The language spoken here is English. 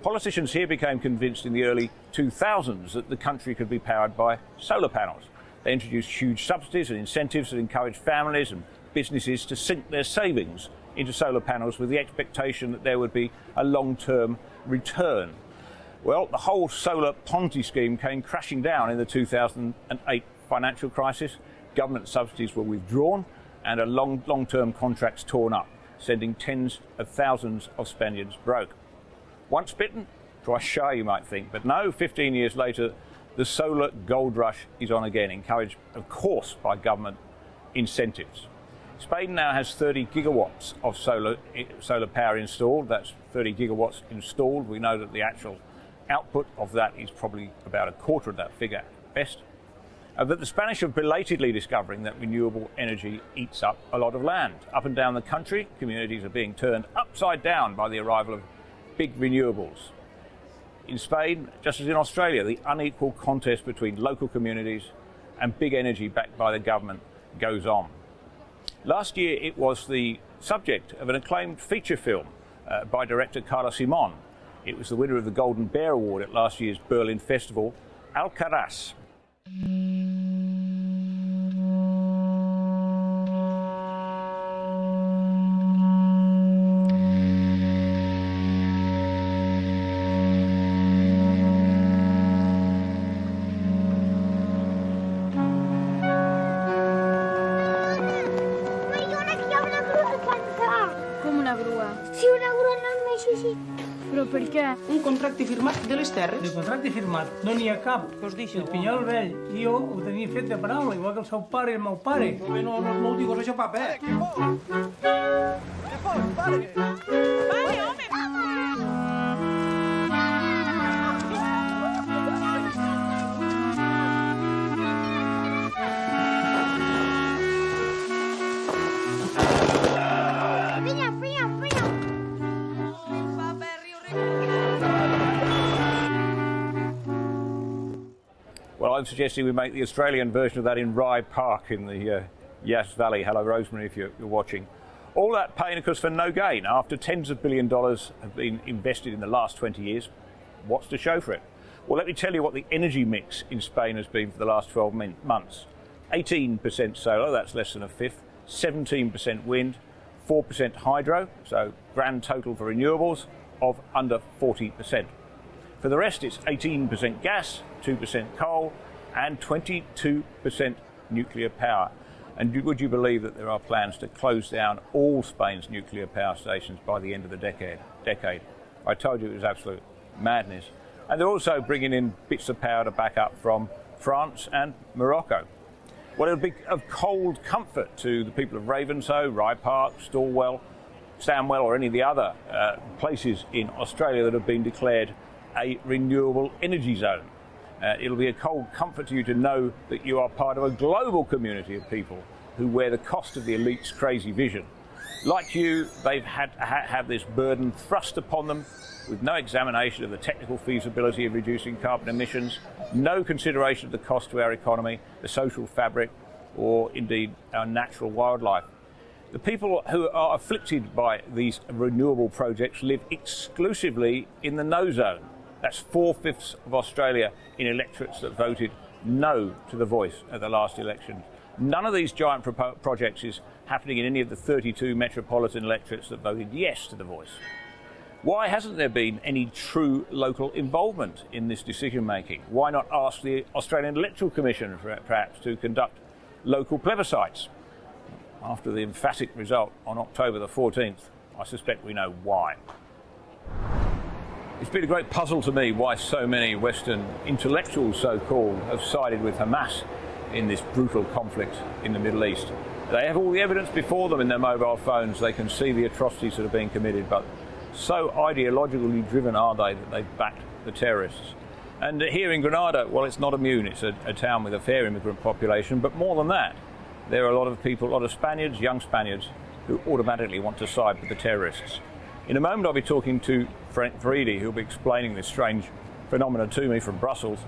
Politicians here became convinced in the early 2000s that the country could be powered by solar panels. They introduced huge subsidies and incentives that encouraged families and businesses to sink their savings into solar panels with the expectation that there would be a long-term return. Well, the whole solar Ponzi scheme came crashing down in the 2008 financial crisis. Government subsidies were withdrawn and long-term contracts torn up, sending tens of thousands of Spaniards broke. Once bitten, twice shy, you might think, but no, 15 years later, the solar gold rush is on again, encouraged, of course, by government incentives. Spain now has 30 gigawatts of solar power installed. That's 30 gigawatts installed. We know that the actual output of that is probably about a quarter of that figure at best. But the Spanish are belatedly discovering that renewable energy eats up a lot of land. Up and down the country, communities are being turned upside down by the arrival of big renewables. In Spain, just as in Australia, the unequal contest between local communities and big energy backed by the government goes on. Last year, it was the subject of an acclaimed feature film by director Carlos Simon. It was the winner of the Golden Bear Award at last year's Berlin Festival, Alcaraz. Com una grua? Sí, una grua enorme, sí, sí. Però per què? Un contracte firmat de les terres. De contracte firmat, no n'hi ha cap. Què us deixo? El Pinyol vell, i jo ho tenia fet de paraula, igual que el seu pare i el meu pare. No ho digues això, papa, eh? Well, I'm suggesting we make the Australian version of that in Rye Park in the Yass Valley. Hello, Rosemary, if you're watching. All that pain, of course, for no gain. After tens of billion dollars have been invested in the last 20 years, what's to show for it? Well, let me tell you what the energy mix in Spain has been for the last 12 months. 18% solar, that's less than a fifth. 17% wind, 4% hydro, so grand total for renewables of under 40%. For the rest, it's 18% gas, 2% coal, and 22% nuclear power. And would you believe that there are plans to close down all Spain's nuclear power stations by the end of the decade? I told you it was absolute madness. And they're also bringing in bits of power to back up from France and Morocco. Well, it'll be of cold comfort to the people of Ravenshoe, Rye Park, Stanwell, or any of the other places in Australia that have been declared a renewable energy zone. It'll be a cold comfort to you to know that you are part of a global community of people who wear the cost of the elite's crazy vision. Like you, they've had to have this burden thrust upon them with no examination of the technical feasibility of reducing carbon emissions, no consideration of the cost to our economy, the social fabric, or indeed our natural wildlife. The people who are afflicted by these renewable projects live exclusively in the no zone. That's 4/5 of Australia in electorates that voted no to the Voice at the last election. None of these giant projects is happening in any of the 32 metropolitan electorates that voted yes to the Voice. Why hasn't there been any true local involvement in this decision making? Why not ask the Australian Electoral Commission perhaps to conduct local plebiscites? After the emphatic result on October the 14th, I suspect we know why. It's been a great puzzle to me why so many Western intellectuals, so-called, have sided with Hamas in this brutal conflict in the Middle East. They have all the evidence before them in their mobile phones. They can see the atrocities that are being committed, but so ideologically driven are they that they've backed the terrorists. And here in Granada, well, it's not immune. It's a town with a fair immigrant population, but more than that, there are a lot of people, a lot of Spaniards, young Spaniards, who automatically want to side with the terrorists. In a moment, I'll be talking to Frank Vrede, who'll be explaining this strange phenomenon to me from Brussels.